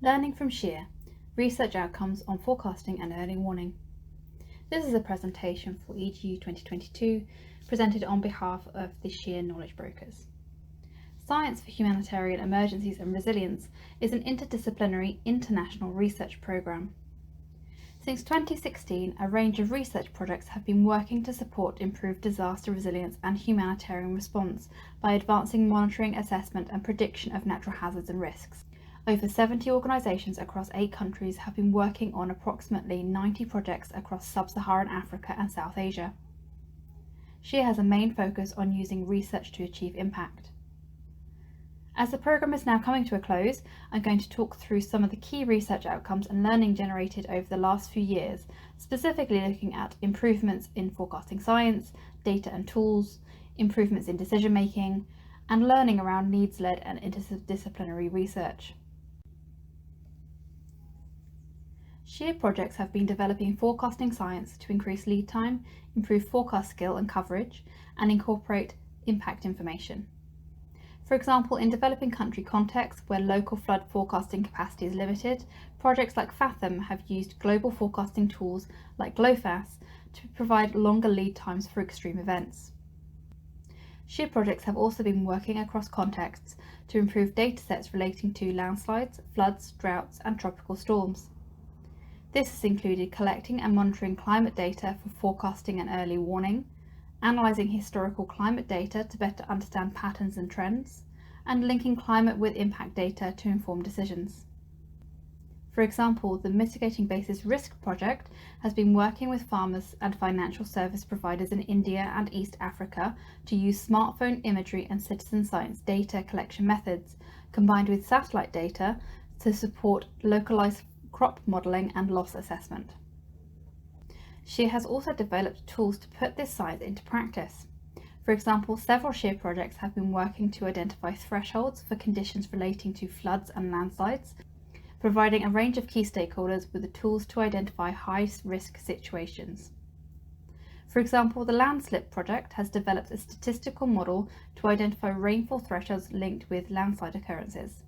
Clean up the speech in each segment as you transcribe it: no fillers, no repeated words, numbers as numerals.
Learning from SHEAR, Research Outcomes on Forecasting and Early Warning. This is a presentation for EGU2022 presented on behalf of the SHEAR Knowledge Brokers. Science for Humanitarian Emergencies and Resilience is an interdisciplinary international research programme. Since 2016, a range of research projects have been working to support improved disaster resilience and humanitarian response by advancing monitoring, assessment and prediction of natural hazards and risks. Over 70 organisations across 8 countries have been working on approximately 90 projects across sub-Saharan Africa and South Asia. SHEAR has a main focus on using research to achieve impact. As the programme is now coming to a close, I'm going to talk through some of the key research outcomes and learning generated over the last few years, specifically looking at improvements in forecasting science, data and tools, improvements in decision making, and learning around needs-led and interdisciplinary research. SHEAR projects have been developing forecasting science to increase lead time, improve forecast skill and coverage, and incorporate impact information. For example, in developing country contexts where local flood forecasting capacity is limited, projects like Fathom have used global forecasting tools like GLOFAS to provide longer lead times for extreme events. SHEAR projects have also been working across contexts to improve datasets relating to landslides, floods, droughts, and tropical storms. This has included collecting and monitoring climate data for forecasting and early warning, analysing historical climate data to better understand patterns and trends, and linking climate with impact data to inform decisions. For example, the Mitigating Basis Risk project has been working with farmers and financial service providers in India and East Africa to use smartphone imagery and citizen science data collection methods, combined with satellite data to support localised crop modelling and loss assessment. SHEAR has also developed tools to put this science into practice. For example, several SHEAR projects have been working to identify thresholds for conditions relating to floods and landslides, providing a range of key stakeholders with the tools to identify high-risk situations. For example, the Landslip project has developed a statistical model to identify rainfall thresholds linked with landslide occurrences.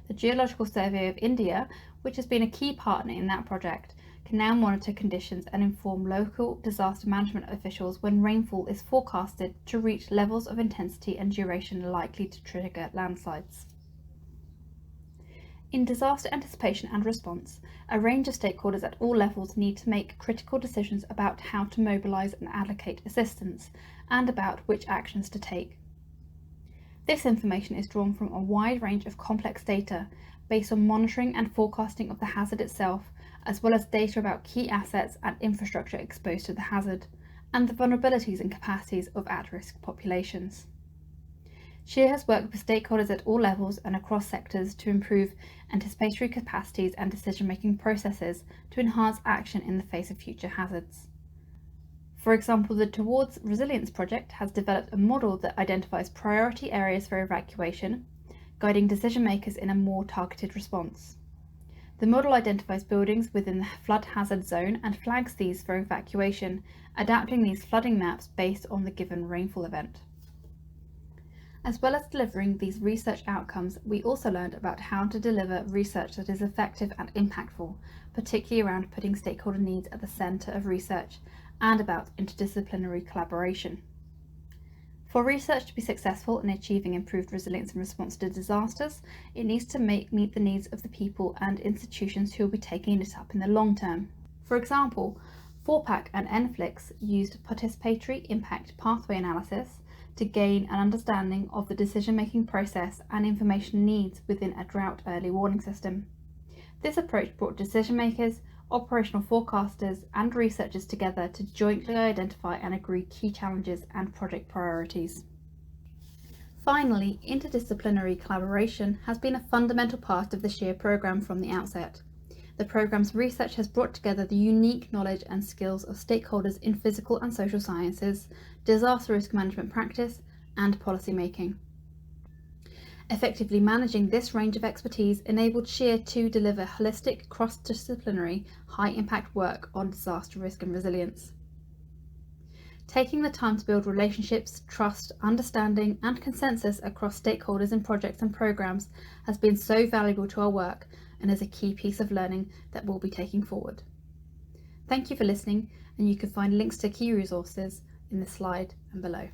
The Geological Survey of India, which has been a key partner in that project, can now monitor conditions and inform local disaster management officials when rainfall is forecasted to reach levels of intensity and duration likely to trigger landslides. In disaster anticipation and response, a range of stakeholders at all levels need to make critical decisions about how to mobilise and allocate assistance, and about which actions to take. This information is drawn from a wide range of complex data based on monitoring and forecasting of the hazard itself, as well as data about key assets and infrastructure exposed to the hazard, and the vulnerabilities and capacities of at-risk populations. SHEAR has worked with stakeholders at all levels and across sectors to improve anticipatory capacities and decision-making processes to enhance action in the face of future hazards. For example, the Towards Resilience project has developed a model that identifies priority areas for evacuation, guiding decision makers in a more targeted response. The model identifies buildings within the flood hazard zone and flags these for evacuation, adapting these flooding maps based on the given rainfall event. As well as delivering these research outcomes, we also learned about how to deliver research that is effective and impactful, particularly around putting stakeholder needs at the centre of research, and about interdisciplinary collaboration. For research to be successful in achieving improved resilience in response to disasters, it needs to meet the needs of the people and institutions who will be taking it up in the long term. For example, FORPAC and NFLIX used participatory impact pathway analysis to gain an understanding of the decision-making process and information needs within a drought early warning system. This approach brought decision makers, operational forecasters and researchers together to jointly identify and agree key challenges and project priorities. Finally, interdisciplinary collaboration has been a fundamental part of the SHEAR programme from the outset. The programme's research has brought together the unique knowledge and skills of stakeholders in physical and social sciences, disaster risk management practice, and policy making. Effectively managing this range of expertise enabled SHEAR to deliver holistic, cross-disciplinary, high-impact work on disaster risk and resilience. Taking the time to build relationships, trust, understanding, and consensus across stakeholders in projects and programmes has been so valuable to our work, and is a key piece of learning that we'll be taking forward. Thank you for listening, and you can find links to key resources in the slide and below.